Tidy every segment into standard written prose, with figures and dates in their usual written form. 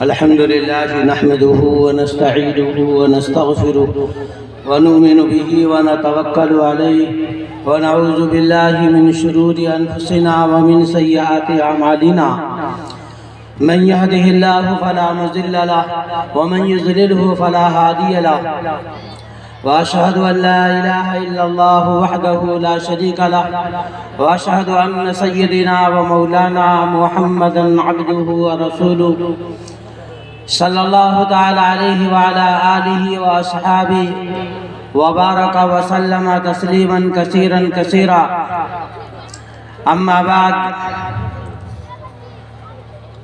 الحمد لله نحمده ونستعينه ونستغفره ونؤمن به ونتوكل عليه ونعوذ بالله من شرور أنفسنا ومن سيئات أعمالنا من يهده الله فلا مضل له ومن يضلله فلا هادي له وأشهد أن لا إله إلا الله وحده لا شريك له وأشهد أن سيدنا ومولانا محمدا عبده ورسوله صلى الله تعالى عليه وعلى آله وأصحابه وبارك وسلم تسليما كثيرا كثيرا. أما بعد،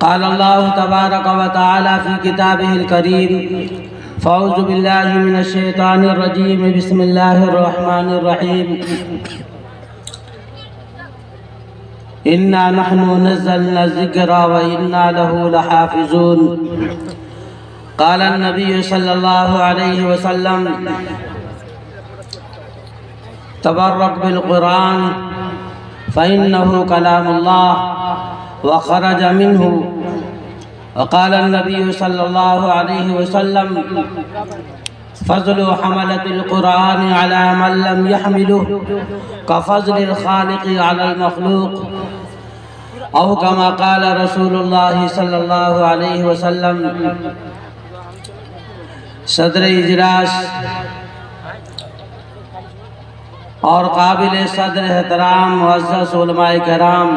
قال الله تبارك وتعالى في كتابه الكريم: فأعوذ بالله من الشيطان الرجيم، بسم الله الرحمن الرحيم. إنا نحن نزلنا الذكر وإنا له لحافظون. قال النبي صلى الله عليه وسلم: تبرك بالقرآن فإنه كلام الله وخرج منه. وقال النبي صلى الله عليه وسلم: فضل حملة القرآن على من لم يحمله كفضل الخالق على المخلوق، أو كما قال رسول الله صلی اللہ علیہ وسلم. صدر اجلاس اور قابل صدر احترام معزز علماء کرام،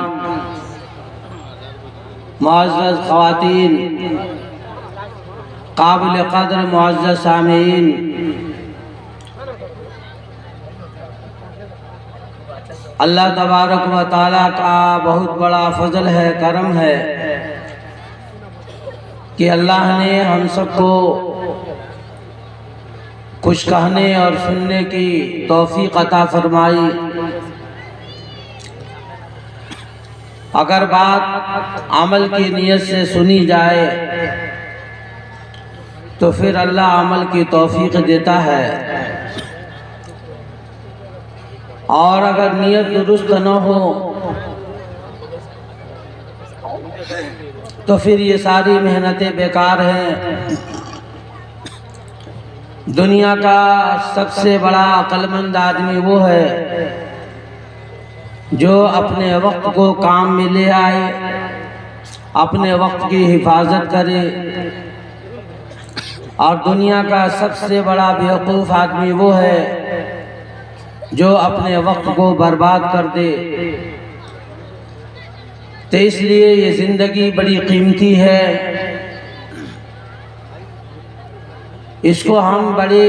معزز خواتین، قابل قدر معزز سامعین، اللہ تبارک و تعالیٰ کا بہت بڑا فضل ہے، کرم ہے کہ اللہ نے ہم سب کو کچھ کہنے اور سننے کی توفیق عطا فرمائی. اگر بات عمل کی نیت سے سنی جائے تو پھر اللہ عمل کی توفیق دیتا ہے، اور اگر نیت درست نہ ہو تو پھر یہ ساری محنتیں بیکار ہیں. دنیا کا سب سے بڑا عقل مند آدمی وہ ہے جو اپنے وقت کو کام میں لے آئے، اپنے وقت کی حفاظت کرے. اور دنیا کا سب سے بڑا بیوقوف آدمی وہ ہے جو اپنے وقت کو برباد کر دے. تو اس لیے یہ زندگی بڑی قیمتی ہے، اس کو ہم بڑی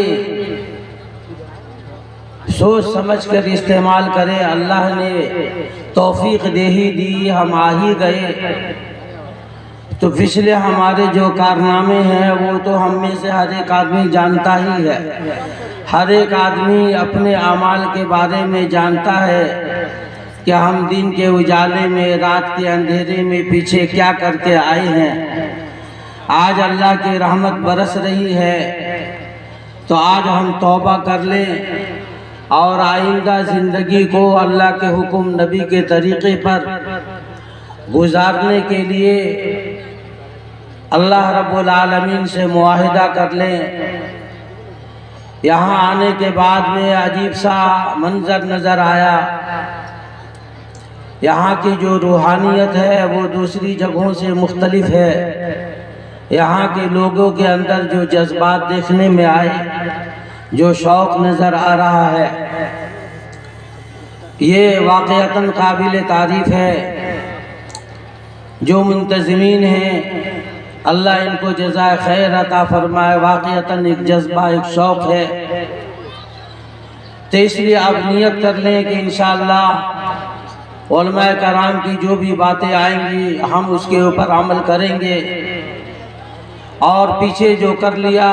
سوچ سمجھ کر استعمال کریں. اللہ نے توفیق دے ہی دی، ہم آ ہی گئے، تو پچھلے ہمارے جو کارنامے ہیں وہ تو ہم میں سے ہر ایک آدمی جانتا ہی ہے. ہر ایک آدمی اپنے اعمال کے بارے میں جانتا ہے کہ ہم دن کے اجالے میں، رات کے اندھیرے میں پیچھے کیا کر کے آئے ہیں. آج اللہ کی رحمت برس رہی ہے تو آج ہم توبہ کر لیں اور آئندہ زندگی کو اللہ کے حکم، نبی کے طریقے پر گزارنے کے لیے اللہ رب العالمین سے معاہدہ کر لیں. یہاں آنے کے بعد میں عجیب سا منظر نظر آیا. یہاں کی جو روحانیت ہے وہ دوسری جگہوں سے مختلف ہے. یہاں کے لوگوں کے اندر جو جذبات دیکھنے میں آئے، جو شوق نظر آ رہا ہے، یہ واقعتاً قابل تعریف ہے. جو منتظمین ہیں اللہ ان کو جزائے خیر عطا فرمائے. واقعتاً ایک جذبہ، ایک شوق ہے. تو اس لیے اب نیت کر لیں کہ انشاءاللہ علماء کرام کی جو بھی باتیں آئیں گی ہم اس کے اوپر عمل کریں گے، اور پیچھے جو کر لیا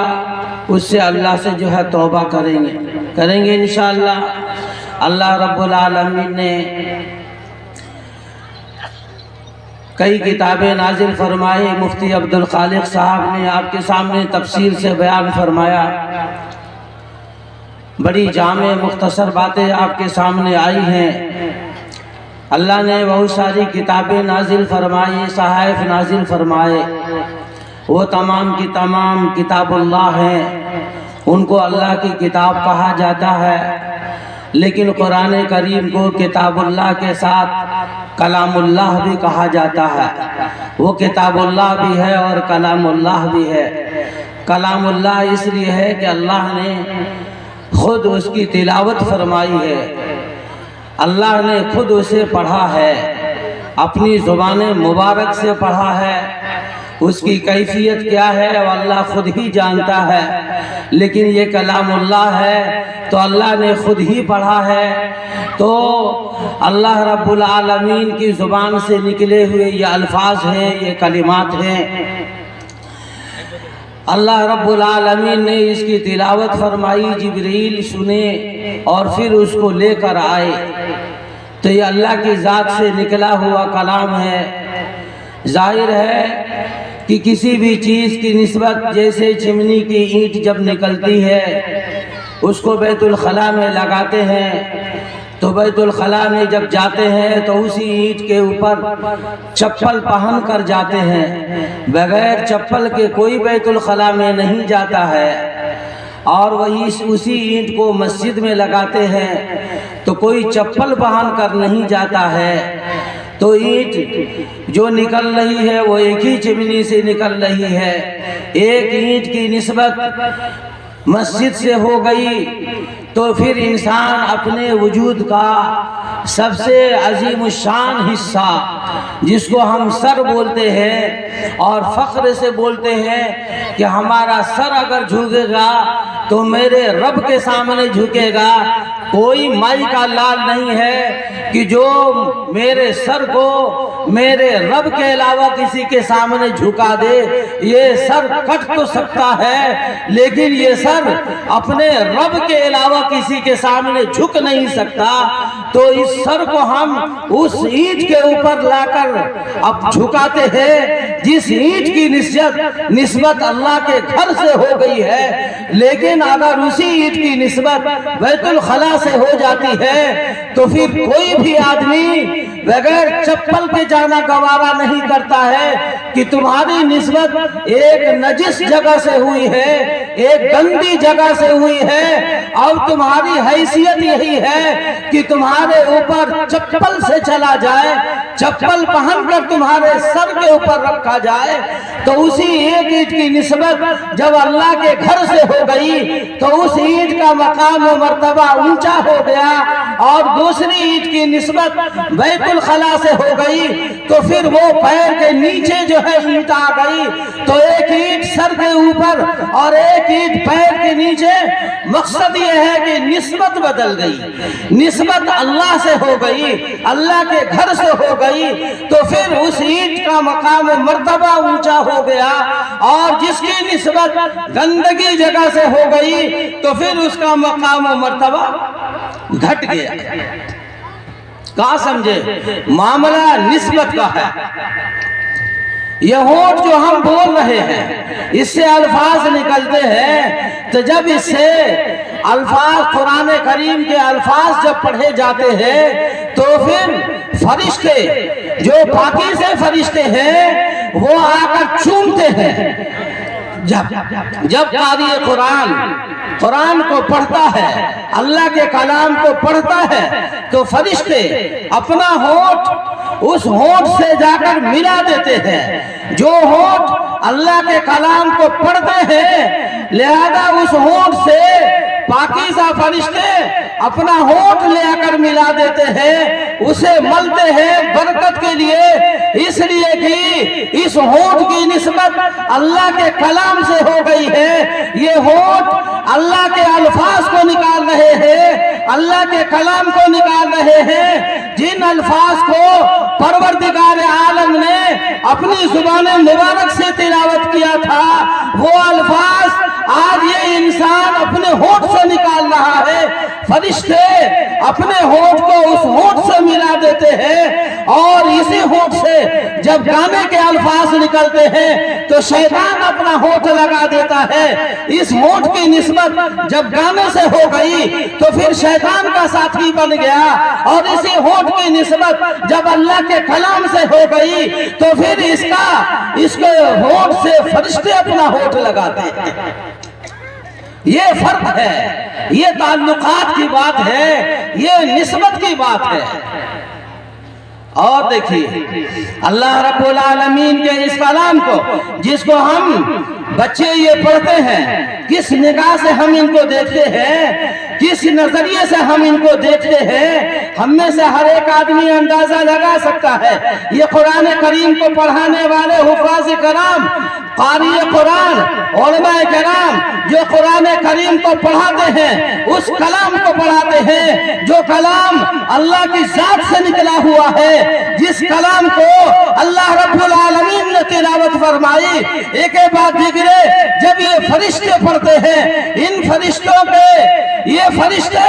اس سے اللہ سے جو ہے توبہ کریں گے انشاءاللہ. اللہ رب العالمین نے کئی کتابیں نازل فرمائی. مفتی عبدالخالق صاحب نے آپ کے سامنے تفصیل سے بیان فرمایا. بڑی جامع مختصر باتیں آپ کے سامنے آئی ہیں. اللہ نے بہت ساری کتابیں نازل فرمائی، صحائف نازل فرمائے. وہ تمام کی تمام کتاب اللہ ہیں، ان کو اللہ کی کتاب کہا جاتا ہے، لیکن قرآن کریم کو کتاب اللہ کے ساتھ کلام اللہ بھی کہا جاتا ہے۔ وہ کتاب اللہ بھی ہے اور کلام اللہ بھی ہے۔ کلام اللہ اس لیے ہے کہ اللہ نے خود اس کی تلاوت فرمائی ہے، اللہ نے خود اسے پڑھا ہے، اپنی زبان مبارک سے پڑھا ہے۔ اس کی کیفیت کیا ہے وہ اللہ خود ہی جانتا ہے، لیکن یہ کلام اللہ ہے تو اللہ نے خود ہی پڑھا ہے، تو اللہ رب العالمین کی زبان سے نکلے ہوئے یہ الفاظ ہیں، یہ کلمات ہیں۔ اللہ رب العالمین نے اس کی تلاوت فرمائی، جبریل سنے اور پھر اس کو لے کر آئے، تو یہ اللہ کی ذات سے نکلا ہوا کلام ہے۔ ظاہر ہے کہ کسی بھی چیز کی نسبت، جیسے چمنی کی اینٹ جب نکلتی ہے اس کو بیت الخلاء میں لگاتے ہیں، تو بیت الخلاء میں جب جاتے ہیں تو اسی اینٹ کے اوپر چپل پہن کر جاتے ہیں، بغیر چپل کے کوئی بیت الخلاء میں نہیں جاتا ہے۔ اور وہی اسی اینٹ کو مسجد میں لگاتے ہیں تو کوئی چپل پہن کر نہیں جاتا ہے۔ تو اینٹ جو نکل رہی ہے وہ ایک ہی چمنی سے نکل رہی ہے، ایک اینٹ کی نسبت مسجد سے ہو گئی، تو پھر انسان اپنے وجود کا سب سے عظیم الشان حصہ، جس کو ہم سر بولتے ہیں اور فخر سے بولتے ہیں کہ ہمارا سر اگر جھکے گا تو میرے رب کے سامنے جھکے گا۔ کوئی مائی کا لال نہیں ہے کہ جو میرے سر کو میرے رب کے علاوہ کسی کے سامنے جھکا دے۔ یہ سر کٹ تو سکتا ہے لیکن یہ سر اپنے رب کے علاوہ کسی کے سامنے جھک نہیں سکتا، تو اس سر کو ہم اس اینٹ کے اوپر لا کر اب جھکاتے ہیں جس اینٹ کی نسبت اللہ کے گھر سے ہو گئی ہے، لیکن اگر اسی اینٹ کی نسبت بیت الخلاء سے ہو جاتی ہے تو پھر کوئی بھی آدمی بغیر چپل کے جانا گوارا نہیں کرتا ہے کہ تمہاری نسبت ایک نجس جگہ سے ہوئی ہے، ایک گندی جگہ سے ہوئی ہے، اور تمہاری حیثیت یہی ہے کہ تمہارے اوپر چپل سے چلا جائے، چپل پہن کر تمہارے سر کے اوپر رکھا جائے۔ تو اسی ایک اینٹ کی نسبت جب اللہ کے گھر سے ہو گئی تو اس اینٹ کا مقام و مرتبہ اونچا ہو گیا، اور دوسری اینٹ کی نسبت بیت الخلاء سے ہو گئی تو پھر وہ پیر کے نیچے جو ہے اینٹ آ گئی، تو ایک اینٹ سر کے اوپر اور ایک اینٹ پیر کے نیچے۔ مقصد یہ ہے کہ نسبت بدل گئی، نسبت اللہ سے ہو گئی، اللہ کے گھر سے ہو گئی، تو پھر اس اینٹ کا مقام و مرتبہ اونچا ہو گیا، اور جس کی نسبت گندگی جگہ سے ہو گئی تو پھر اس کا مقام و مرتبہ گھٹ گیا۔ کہاں سمجھے؟ معاملہ نسبت کا ہے۔ یہ ہونٹ جو ہم بول رہے ہیں اس سے الفاظ نکلتے ہیں، تو جب اس سے الفاظ قرآن کریم کے الفاظ جب پڑھے جاتے ہیں تو پھر فرشتے جو پاکی سے فرشتے ہیں وہ آ کر چومتے ہیں۔ جب قاری قرآن کو پڑھتا ہے، اللہ کے کلام کو پڑھتا ہے، تو فرشتے اپنا ہونٹ اس ہونٹ سے جا کر ملا دیتے ہیں۔ جو ہونٹ اللہ کے کلام کو پڑھتے ہیں، لہذا اس ہونٹ سے پاکیزہ فرشتے اپنا ہونٹ لے آ کر ملا دیتے ہیں، اسے ملتے ہیں برکت کے لیے، اس لیے کہ اس ہونٹ کی نسبت اللہ کے کلام سے ہو گئی ہے۔ یہ ہونٹ اللہ کے الفاظ کو نکال رہے ہیں، اللہ کے کلام کو نکال رہے ہیں، جن الفاظ کو پروردگار عالم نے اپنی زبان مبارک سے تلاوت کیا تھا، وہ الفاظ آج یہ انسان اپنے ہونٹ سے نکال رہا ہے۔ فرشتے اپنے ہونٹ کو اس ہونٹ سے ملا دیتے ہیں اور اسی ہونٹ سے جب گانے کے الفاظ نکلتے ہیں تو شیطان اپنا ہونٹ لگا دیتا ہے. اس ہونٹ کی نسبت جب گانے سے ہو گئی تو پھر شیطان کا ساتھی بن گیا, اور اسی ہونٹ کی نسبت جب اللہ کے کلام سے ہو گئی تو پھر اس کے ہونٹ سے فرشتے اپنا ہونٹ لگاتے ہیں. یہ فرق ہے, یہ تعلقات کی بات ہے, یہ نسبت کی بات ہے. اور دیکھیے اللہ رب العالمین کے اس کلام کو جس کو ہم بچے یہ پڑھتے ہیں, کس نگاہ سے ہم ان کو دیکھتے ہیں, کس نظریے سے ہم ان کو دیکھتے ہیں, ہم میں سے ہر ایک آدمی اندازہ لگا سکتا ہے. یہ قرآن کریم کو پڑھانے والے حفاظ کرام, قاری قرآن, علماء کرام جو قرآن کریم کو پڑھاتے ہیں, اس کلام کو پڑھاتے ہیں جو کلام اللہ کی ذات سے نکلا ہوا ہے, جس کلام کو اللہ رب العالمین نے تلاوت فرمائی. ایک بات دیکھئے, جب یہ فرشتے پڑھتے ہیں, ان فرشتوں کے یہ فرشتے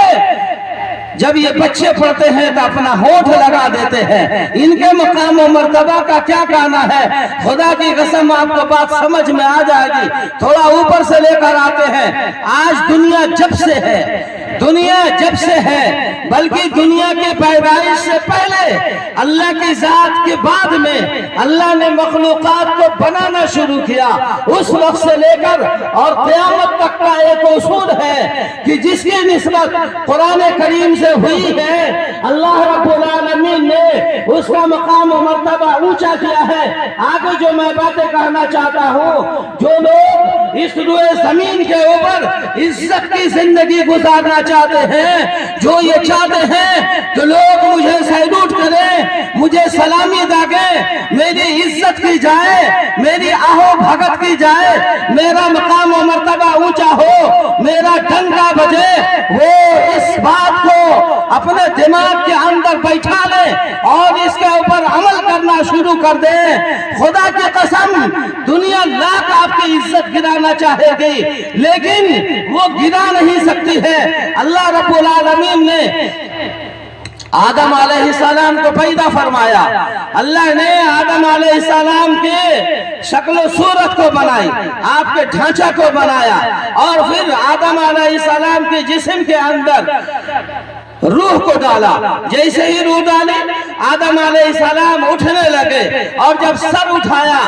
جب یہ بچے پڑھتے ہیں تو اپنا ہونٹ لگا دیتے ہیں. ان کے مقام و مرتبہ کا کیا کہنا ہے, خدا کی قسم آپ کو بات سمجھ میں آ جائے گی. تھوڑا اوپر سے لے کر آتے ہیں. آج دنیا جب سے ہے, دنیا جب سے ہے, بلکہ دنیا کی پیدائش سے پہلے, اللہ کی ذات کے بعد میں اللہ نے مخلوقات کو بنانا شروع کیا. اس وقت سے لے کر اور قیامت تک کا ایک اصول ہے کہ جس کی نسبت قرآن کریم سے ہوئی ہے, اللہ رب العالمین نے اس کا مقام و مرتبہ اونچا کیا ہے. آگے جو میں باتیں کہنا چاہتا ہوں, جو لوگ اس روئے زمین کے اوپر عزت کی زندگی گزارنا چاہتے ہیں, جو یہ چاہتے ہیں کہ لوگ مجھے سیلوٹ کریں, مجھے سلامی داغیں, میری عزت کی جائے, میری آہو بھگت کی جائے, میرا مقام و مرتبہ اونچا ہو, میرا ڈنکا بجے, وہ اس بات کو اپنے دماغ کے اندر بیٹھا لے اور اس کے اوپر عمل کرنا شروع کر دے. خدا کی قسم دنیا لاکھ آپ کی عزت گرانا چاہے گی, لیکن وہ گرا نہیں سکتی ہے. اللہ رب العالمین نے آدم علیہ السلام کو پیدا فرمایا. اللہ نے آدم علیہ السلام کے شکل و صورت کو بنائی, آپ کے ڈھانچہ کو بنایا, اور پھر آدم علیہ السلام کے جسم کے اندر روح کو ڈالا. جیسے ہی روح ڈالی, آدم علیہ السلام اٹھنے لگے, اور جب سر اٹھایا,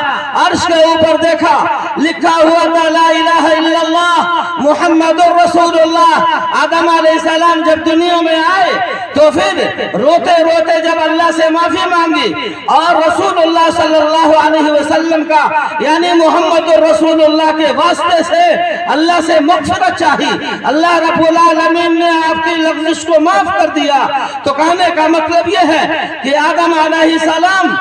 عرش کے اوپر دیکھا, لکھا ہوا تھا لا الہ الا اللہ محمد رسول اللہ. آدم علیہ السلام جب دنیا میں آئے تو پھر روتے روتے جب اللہ سے معافی مانگی, اور رسول اللہ صلی اللہ علیہ وسلم کا یعنی محمد رسول اللہ کے واسطے سے اللہ سے مغفرت چاہی. اللہ رب العالمین نے آپ کی لغزش کو معاف کر دیا. تو کہنے کا مطلب یہ ہے کہ آدم علیہ السلام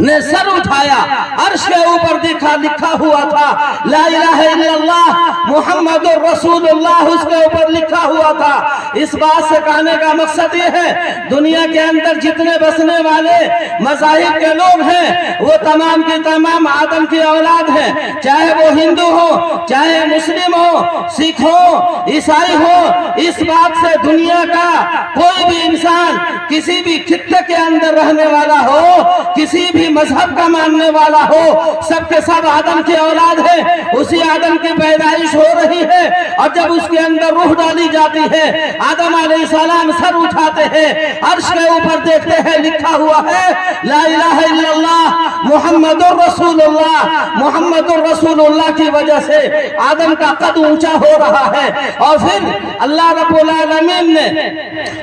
نے سر اٹھایا, عرش کے اوپر دیکھا, لکھا ہوا تھا لا الہ الا اللہ محمد رسول اللہ, اس کے اوپر لکھا ہوا تھا. اس بات سے کہنے کا مقصد یہ ہے, دنیا کے اندر جتنے بسنے والے مذاہب کے لوگ ہیں وہ تمام کی تمام آدم کی اولاد ہیں, چاہے وہ ہندو ہو, چاہے مسلم ہو, سکھ ہو, عیسائی ہو. اس بات سے دنیا کا کوئی بھی انسان کسی بھی خطے کے اندر رہنے والا ہو, کسی بھی مذہب کا ماننے والا ہو, سب کے سب آدم کی اولاد ہے. اسی آدم کی پیدائش ہو رہی ہے, اور جب اس کے اندر روح ڈالی جاتی ہے, آدم علیہ السلام سر اٹھاتے ہیں, عرش کے اوپر دیکھتے ہیں, لکھا ہوا ہے لا الہ الا اللہ محمد رسول اللہ. محمد رسول اللہ کی وجہ سے آدم کا قد اونچا ہو رہا ہے. اور پھر اللہ رب العالمین نے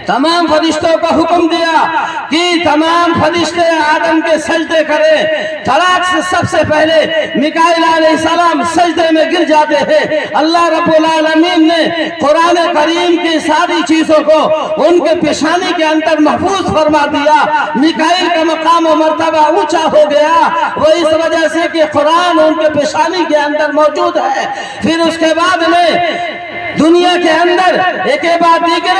تمام فرشتوں کا حکم دیا کہ تمام فرشتے آدم کے سجدے کریں. طلاق سے سب سے پہلے میکائیل علیہ السلام سجدے میں گر جاتے ہیں. اللہ رب العالمین نے قرآن کریم کی ساری چیزوں کو ان کے پیشانی کے اندر محفوظ فرما دیا. میکائیل کا مقام و مرتبہ اونچا ہو گیا, وہ اس وجہ سے کہ قرآن ان کے پیشانی کے اندر موجود ہے. پھر اس کے بعد میں دنیا کے اندر ایک بات دیگر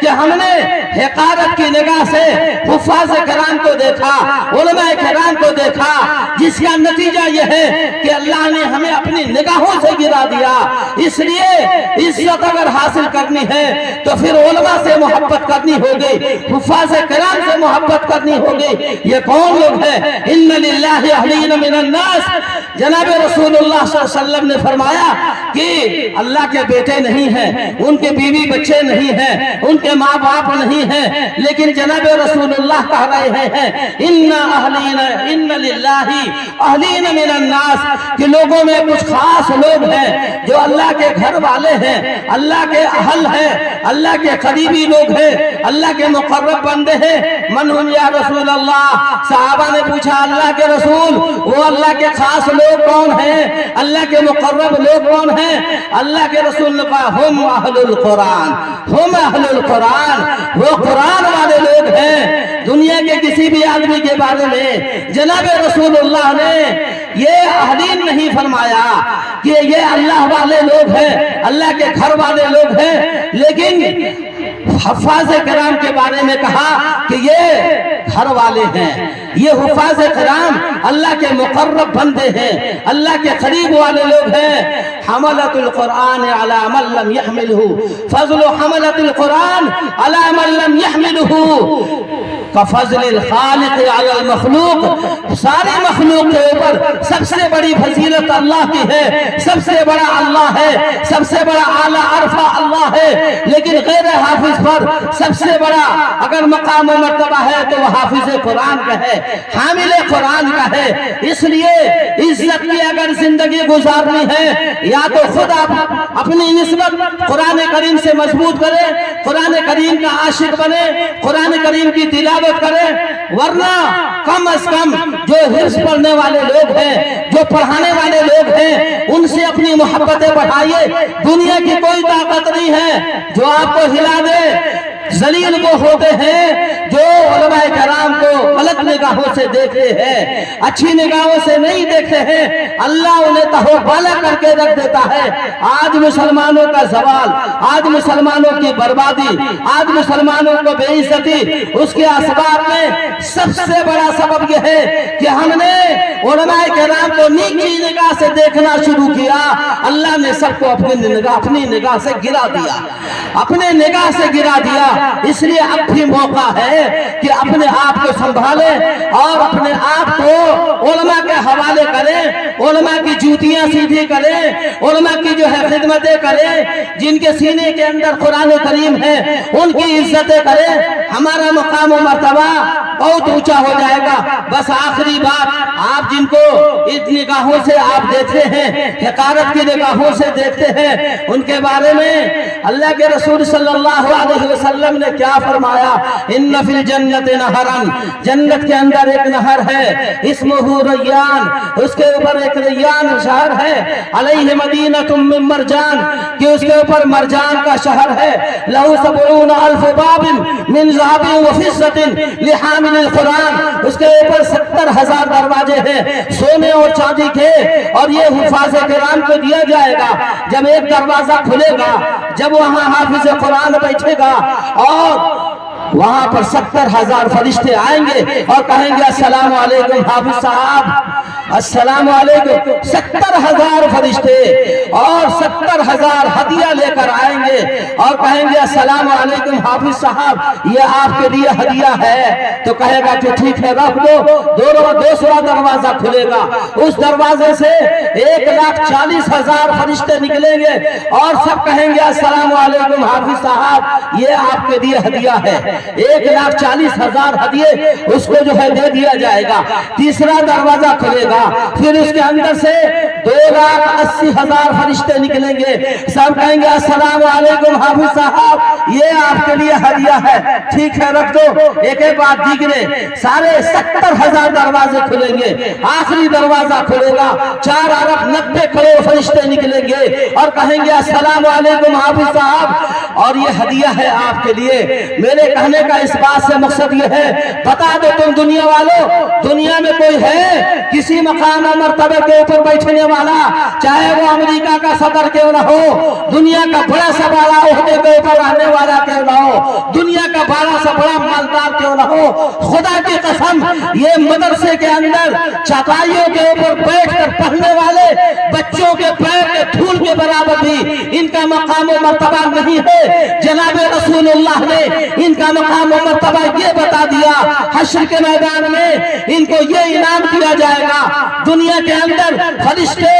کہ ہم نے حقارت کی نگاہ سے حفاظ کرام کو دیکھا، علماء کرام کو دیکھا، جس کا نتیجہ یہ ہے کہ اللہ نے ہمیں اپنی نگاہوں سے گرا دیا۔ اس لیے عزت اگر حاصل کرنی ہے تو پھر علماء سے محبت کرنی ہوگی، حفاظ کرام سے محبت کرنی ہوگی۔ یہ کون لوگ ہیں؟ ان للہ اہلین من الناس، جناب رسول اللہ صلی اللہ علیہ وسلم نے فرمایا کہ اللہ کے بیٹے نہیں ہیں، ان کے بیوی بچے نہیں ہیں، ان کے ماں باپ نہیں ہیں، لیکن جناب رسول اللہ کہہ رہے ہیں ان للہ اہلین من الناس، کہ لوگوں میں کچھ خاص لوگ ہیں جو اللہ کے گھر والے ہیں، اللہ کے اہل ہیں، اللہ کے قریبی لوگ ہیں، اللہ کے مقرب بندے ہیں۔ من ہم یا رسول اللہ؟ صحابہ نے پوچھا اللہ کے رسول وہ اللہ کے خاص لوگ کون ہیں، اللہ کے مقرب لوگ کون ہیں؟ اللہ کے رسول نے کہا ہم اہل القرآن، ہم اہل القرآن، وہ قرآن والے لوگ ہیں۔ دنیا کے کسی بھی آدمی کے بارے میں جناب رسول اللہ نے یہ اہلین نہیں فرمایا کہ یہ اللہ والے لوگ ہیں، اللہ کے گھر والے لوگ ہیں، لیکن حفاظ کرام کے بارے میں کہا کہ یہ گھر والے ہیں، یہ حفاظ کرام اللہ کے مقرب بندے ہیں، اللہ کے قریب والے لوگ ہیں۔ حملۃ القرآن علی من لم يحملہ، فضل حملۃ القرآن علی من لم يحملہ کفضل الخالق علی المخلوق، ساری مخلوق کے اوپر سب سے بڑی فضیلت اللہ کی ہے، سب سے بڑا اللہ ہے، سب سے بڑا اعلیٰ عرفہ اللہ ہے، لیکن غیر حافظ پر سب سے بڑا اگر مقام و مرتبہ ہے تو وہ حافظ قرآن کا ہے، حامل قرآن کا ہے۔ اس لیے عزت کی اگر زندگی گزارنی ہے یا تو خود آپ اپنی نسبت قرآن کریم سے مضبوط کریں، قرآن کریم کا عاشق بنے، قرآن کریم کی تلاوت کریں، ورنہ کم از کم جو حفظ پڑھنے والے لوگ ہیں، جو پڑھانے والے لوگ ہیں، ان سے اپنی محبتیں بڑھائیے۔ دنیا کی کوئی طاقت نہیں ہے جو آپ کو ہلا دے۔ ذلیل وہ ہوتے ہیں جو علماء کرام کو غلط نگاہوں سے دیکھتے ہیں، اچھی نگاہوں سے نہیں دیکھتے ہیں، اللہ انہیں تہو بالا کر کے رکھ دیتا ہے۔ آج مسلمانوں کا زوال، آج مسلمانوں کی بربادی، آج مسلمانوں کو بے عزتی، اس کے اسباب میں سب سے بڑا سبب یہ ہے کہ ہم نے علماء کرام کو نیکی نگاہ سے دیکھنا شروع کیا۔ اللہ نے سب کو اپنی نگاہ سے گرا دیا، اپنے نگاہ سے گرا دیا۔ اس لیے اب بھی موقع ہے کہ اپنے آپ کو سنبھالیں اور اپنے آپ کو علماء کے حوالے کریں، علماء کی جوتیاں سیدھی کریں، علماء کی جو ہے خدمتیں کریں، جن کے سینے کے اندر قرآن کریم ہے ان کی عزتیں کریں، ہمارا مقام و مرتبہ بہت اونچا ہو جائے گا۔ بس آخری بات، آپ جن کو اس نگاہوں سے آپ دیکھتے ہیں، حقارت کی نگاہوں سے دیکھتے ہیں، ان کے بارے میں اللہ کے رسول صلی اللہ علیہ وسلم نے کیا فرمایا؟ ان فی الجنت نہرن، جنت کے اندر ایک نہر ہے، اسمہ ریان، اس کے اوپر ایک ریان شہر ہے، علیہ مدینۃ من مرجان، کہ اس کے اوپر مرجان کا شہر ہے، لہو 70,000 باب من ذهب وفضة لحامل القرآن، اس کے اوپر 70,000 دروازے ہیں سونے اور چاندی کے، اور یہ حفاظ کرام کو دیا جائے گا۔ جب ایک دروازہ کھلے گا، جب وہاں حافظ قرآن بیٹھے گا اور وہاں پر 70,000 فرشتے آئیں گے اور کہیں گے السلام علیکم حافظ صاحب، السلام علیکم۔ 70,000 فرشتے اور 70,000 ہدیہ لے کر آئیں گے اور کہیں گے السلام علیکم حافظ صاحب، یہ آپ کے لیے ہدیہ ہے۔ تو کہے گا کہ ٹھیک ہے رکھ دو۔ دوسرا دروازہ کھلے گا، اس دروازے سے 1,40,000 فرشتے نکلیں گے اور سب کہیں گے السلام علیکم حافظ صاحب، یہ آپ کے لیے ہدیہ ہے۔ 1,40,000 ہدیے اس کو جو ہے دے دیا جائے گا۔ تیسرا دروازہ کھلے گا، پھر اس کے اندر سے 2,80,000 فرشتے نکلیں گے، سب کہیں گے السلام علیکم حافظ صاحب، یہ آپ کے لیے ہدیہ ہے، ٹھیک ہے رکھ دو۔ ایک بعد دیگرے سارے 70,000 دروازے کھلیں گے، آخری دروازہ کھلے گا، 4,90 کروڑ فرشتے نکلیں گے اور کہیں گے السلام علیکم حافظ صاحب، اور یہ ہدیہ ہے آپ کے لیے۔ میرے کہنے کا اس بات سے مقصد یہ ہے، بتا دو تم دنیا والوں، دنیا میں کوئی ہے کسی مقام اور مرتبے کے اوپر بیٹھنے والا، چاہے وہ امریکہ کا صدر کیوں نہ ہو، دنیا کا بڑا سا بڑا عہدے کے اوپر آنے والا کیوں نہ ہو، دنیا کا بڑا سا بڑا مالدار کیوں نہ ہو، خدا کی قسم یہ مدرسے کے اندر چٹائیوں کے اوپر بیٹھ کر پڑھنے والے بچوں کے پیر کے دھول کے برابر بھی ان کا مقام و مرتبہ نہیں ہے۔ جناب رسول اللہ نے ان کا مقام و مرتبہ یہ بتا دیا، حشر کے میدان میں ان کو یہ انعام دیا جائے گا۔ دنیا کے اندر فرشتے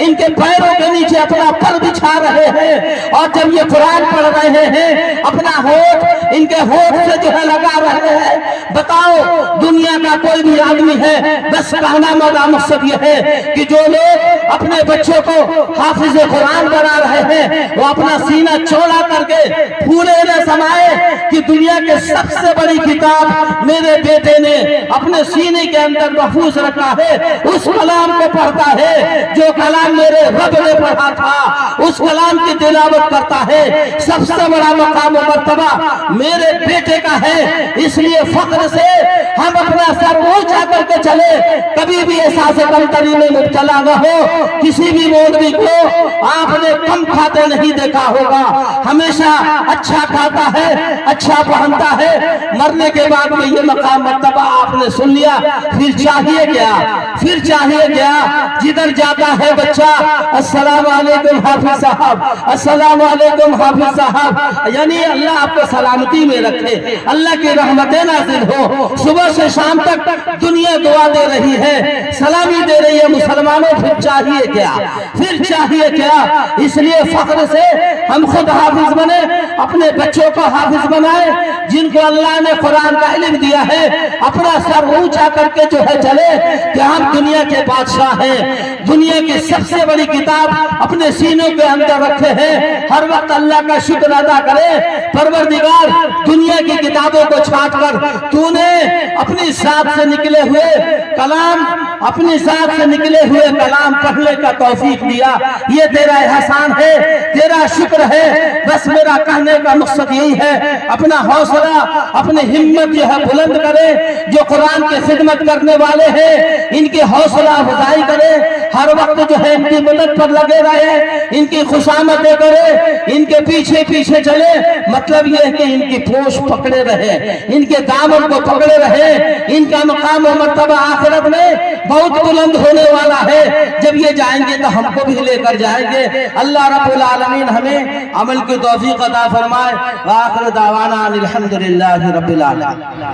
ان کے پیروں کے نیچے اپنا پر بچھا رہے ہیں، اور جب یہ قرآن پڑھ رہے ہیں اپنا ہونٹ ان کے ہونٹ سے جو ہے لگا رہے ہیں۔ بتاؤ دنیا کا کوئی بھی آدمی ہے، بس کہنا مولا مقصد یہ ہے کہ جو لوگ اپنے بچوں کو حافظ قرآن بنا رہے ہیں وہ اپنا سینہ چوڑا کر کے پھولے نہ سمائے کہ دنیا کے سب سے بڑی کتاب میرے بیٹے نے اپنے سینے کے اندر محفوظ رکھا ہے، اس کلام کو پڑھتا ہے جو کلام میرے رب نے پڑھا تھا، اس کلام کی تلاوت کرتا ہے۔ سب سے بڑا مقام و مرتبہ میرے بیٹے کا ہے، اس لیے فخر سے ہم اپنا سر اونچا کر کے چلے، کبھی بھی احساس کمتری میں مبتلا نہ ہو۔ کسی بھی مولوی کو آپ نے کم کھاتے نہیں دیکھا ہوگا، ہمیشہ اچھا کھاتا ہے، اچھا پہنتا ہے۔ مرنے کے بعد میں یہ مقام مرتبہ آپ نے سن لیا، پھر چاہیے کیا؟ پھر چاہیے کیا؟ جدھر جاتا ہے بچہ السلام علیکم حافظ صاحب، السلام علیکم حافظ صاحب، یعنی اللہ آپ کو سلامتی میں رکھے، اللہ کی رحمتیں نازل ہو۔ صبح سے شام تک دنیا دعا دے رہی ہے، سلامی دے رہی ہے مسلمانوں، پھر چاہیے کیا؟ پھر چاہیے کیا؟ اس لیے فخر سے ہم خود حافظ بنے، اپنے بچوں کو حافظ بنائے، جن کو اللہ نے قرآن کا علم دیا ہے، اپنا سر اونچا کر کے جو ہے چلے کہ ہم دنیا کے بادشاہ ہیں، دنیا کی سب سے بڑی کتاب اپنے سینوں کے اندر رکھے ہیں، ہر وقت اللہ کا شکر ادا کرے۔ پروردگار دنیا کی کتابوں کو چھانٹ کر تو نے اپنی ذات سے نکلے ہوئے کلام، اپنی ذات سے نکلے ہوئے کلام پڑھنے کا توفیق دیا، یہ تیرا احسان ہے، تیرا شکر ہے۔ بس میرا کہنے کا مقصد یہی ہے، اپنا حوصلہ اپنی ہمت جو ہے بلند کرے، جو قرآن کی خدمت کرنے والے ہیں ان کی حوصلہ افزائی کرے، ہر وقت جو ہے ان کی مدد پر لگے رہے، ان کی خوشامدیں کرے، ان کے پیچھے پیچھے چلے۔ مطلب یہ ہے کہ ان کی پوش پکڑے رہے، ان کے دامن کو پکڑے رہے۔ ان کا مقام و مرتبہ آخرت میں بہت بلند ہونے والا ہے، جب یہ جائیں گے تو ہم کو بھی لے کر جائیں گے۔ اللہ رب العالمین ہمیں عمل کی توفیق عطا فرمائے۔ وآخر دعوانا الحمدللہ رب العالمین۔